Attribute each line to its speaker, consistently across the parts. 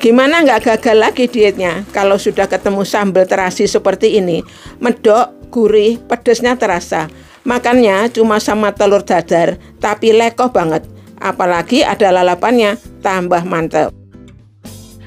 Speaker 1: Gimana nggak gagal lagi dietnya kalau sudah ketemu sambal terasi seperti ini? Medok, gurih, pedesnya terasa. Makannya cuma sama telur dadar, tapi lekoh banget. Apalagi ada lalapannya, tambah mantap.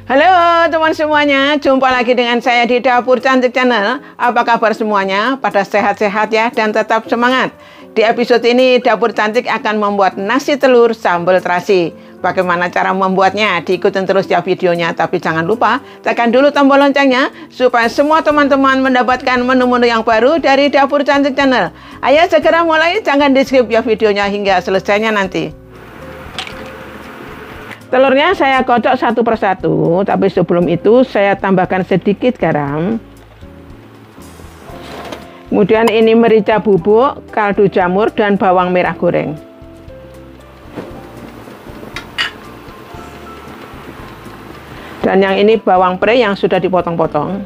Speaker 1: Halo teman semuanya, jumpa lagi dengan saya di Dapur Cantik Channel. Apa kabar semuanya? Pada sehat-sehat ya dan tetap semangat. Di episode ini Dapur Cantik akan membuat nasi telur sambal terasi. Bagaimana cara membuatnya? Diikutin terus ya videonya. Tapi jangan lupa tekan dulu tombol loncengnya supaya semua teman-teman mendapatkan menu-menu yang baru dari Dapur Cantik Channel. Ayo segera mulai, jangan di skip ya videonya hingga selesainya nanti. Telurnya saya kocok satu persatu, tapi sebelum itu saya tambahkan sedikit garam. Kemudian ini merica bubuk, kaldu jamur, dan bawang merah goreng. Dan yang ini bawang pre yang sudah dipotong-potong.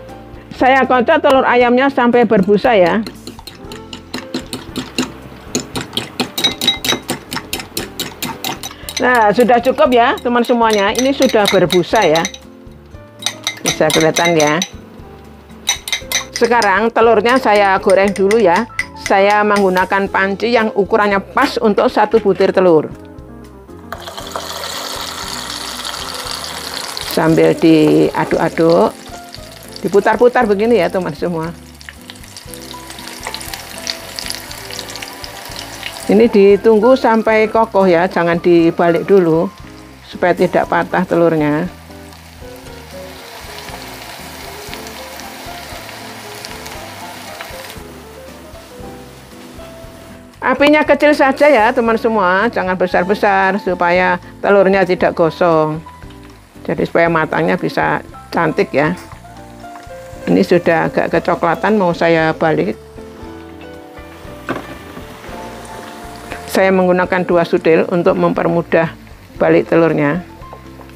Speaker 1: Saya kocok telur ayamnya sampai berbusa ya. Nah, sudah cukup ya teman semuanya. Ini sudah berbusa ya. Bisa kelihatan ya. Sekarang telurnya saya goreng dulu ya. Saya menggunakan panci yang ukurannya pas untuk satu butir telur. Sambil diaduk-aduk, diputar-putar begini ya teman semua. Ini ditunggu sampai kokoh ya, jangan dibalik dulu supaya tidak patah telurnya. Apinya kecil saja ya teman semua, jangan besar-besar supaya telurnya tidak gosong. Jadi supaya matangnya bisa cantik ya. Ini sudah agak kecoklatan, mau saya balik. Saya menggunakan 2 sutil untuk mempermudah balik telurnya.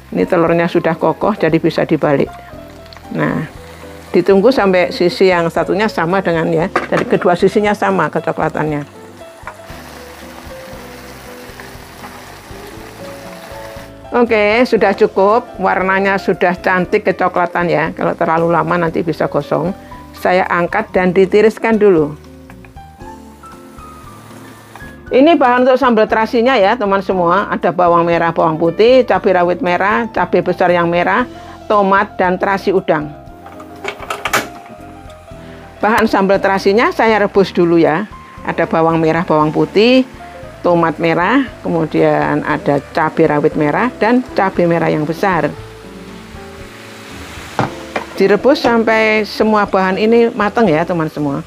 Speaker 1: Ini telurnya sudah kokoh jadi bisa dibalik. Nah, ditunggu sampai sisi yang satunya sama dengan ya. Jadi kedua sisinya sama kecoklatannya. Oke, sudah cukup. Warnanya sudah cantik kecoklatan ya. Kalau terlalu lama nanti bisa gosong. Saya angkat dan ditiriskan dulu. Ini bahan untuk sambal terasinya ya teman semua. Ada bawang merah, bawang putih, cabai rawit merah, cabai besar yang merah, tomat, dan terasi udang. Bahan sambal terasinya saya rebus dulu ya. Ada bawang merah, bawang putih, tomat merah, kemudian ada cabai rawit merah dan cabai merah yang besar. Direbus sampai semua bahan ini matang ya teman semua.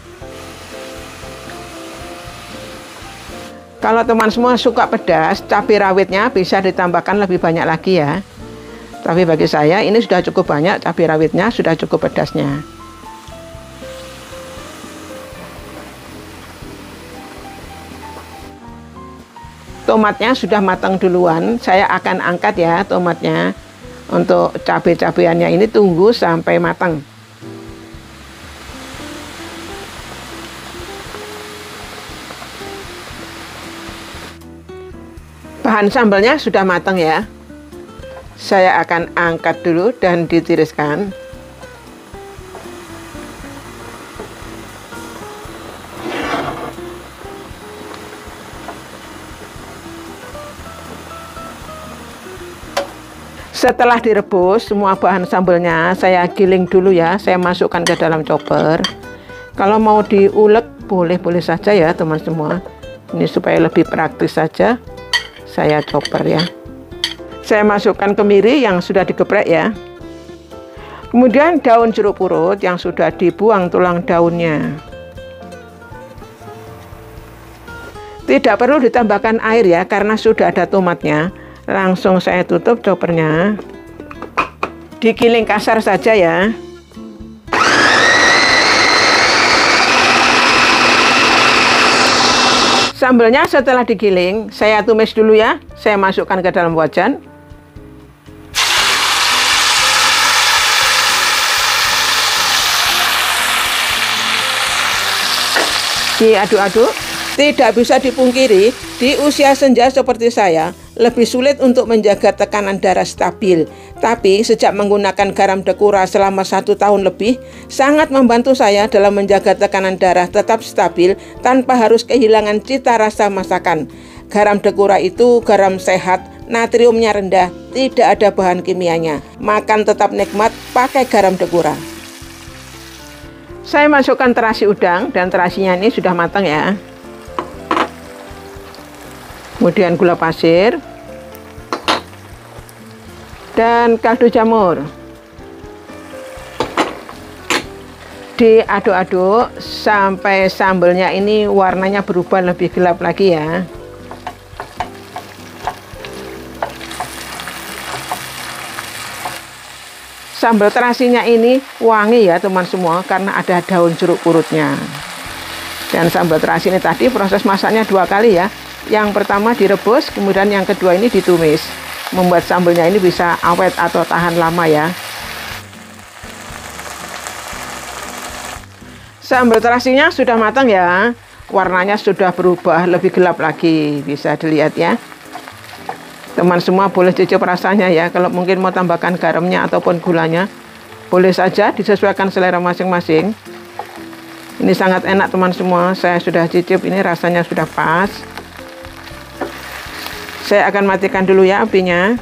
Speaker 1: Kalau teman semua suka pedas, cabai rawitnya bisa ditambahkan lebih banyak lagi ya. Tapi bagi saya ini sudah cukup banyak, cabai rawitnya sudah cukup pedasnya. Tomatnya sudah matang duluan, saya akan angkat ya tomatnya. Untuk cabai-cabeannya ini tunggu sampai matang. Bahan sambalnya sudah matang ya. Saya akan angkat dulu dan ditiriskan. Setelah direbus semua bahan sambalnya, saya giling dulu ya. Saya masukkan ke dalam chopper. Kalau mau diulek boleh-boleh saja ya teman semua. Ini supaya lebih praktis saja. Saya chopper ya. Saya masukkan kemiri yang sudah digeprek ya. Kemudian daun jeruk purut yang sudah dibuang tulang daunnya. Tidak perlu ditambahkan air ya karena sudah ada tomatnya. Langsung saya tutup choppernya. Digiling kasar saja ya. Sambalnya setelah digiling, saya tumis dulu ya. Saya masukkan ke dalam wajan. Diaduk-aduk. Tidak bisa dipungkiri, di usia senja seperti saya, lebih sulit untuk menjaga tekanan darah stabil. Tapi sejak menggunakan garam Dekura selama 1 tahun lebih, sangat membantu saya dalam menjaga tekanan darah tetap stabil tanpa harus kehilangan cita rasa masakan. Garam Dekura itu garam sehat, natriumnya rendah, tidak ada bahan kimianya. Makan tetap nikmat pakai garam Dekura. Saya masukkan terasi udang, dan terasinya ini sudah matang ya. Kemudian gula pasir dan kaldu jamur. Diaduk-aduk sampai sambelnya ini warnanya berubah lebih gelap lagi ya. Sambal terasinya ini wangi ya teman semua, karena ada daun jeruk purutnya. Dan sambal terasi ini tadi proses masaknya 2 kali ya. Yang pertama direbus, kemudian yang kedua ini ditumis. Membuat sambalnya ini bisa awet atau tahan lama ya. Sambal terasinya sudah matang ya. Warnanya sudah berubah lebih gelap lagi, bisa dilihat ya. Teman semua boleh cicip rasanya ya. Kalau mungkin mau tambahkan garamnya ataupun gulanya, boleh saja, disesuaikan selera masing-masing. Ini sangat enak teman semua. Saya sudah cicip, ini rasanya sudah pas. Saya akan matikan dulu ya apinya.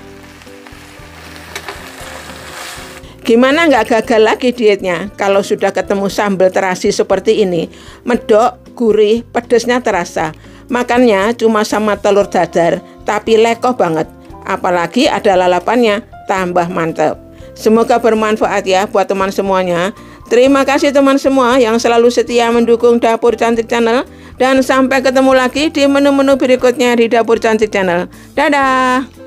Speaker 1: Gimana nggak gagal lagi dietnya kalau sudah ketemu sambal terasi seperti ini? Medok, gurih, pedesnya terasa. Makannya cuma sama telur dadar, tapi lekoh banget. Apalagi ada lalapannya, tambah mantap. Semoga bermanfaat ya buat teman semuanya. Terima kasih teman semua yang selalu setia mendukung Dapur Cantik Channel. Dan sampai ketemu lagi di menu-menu berikutnya di Dapur Cantik Channel. Dadah!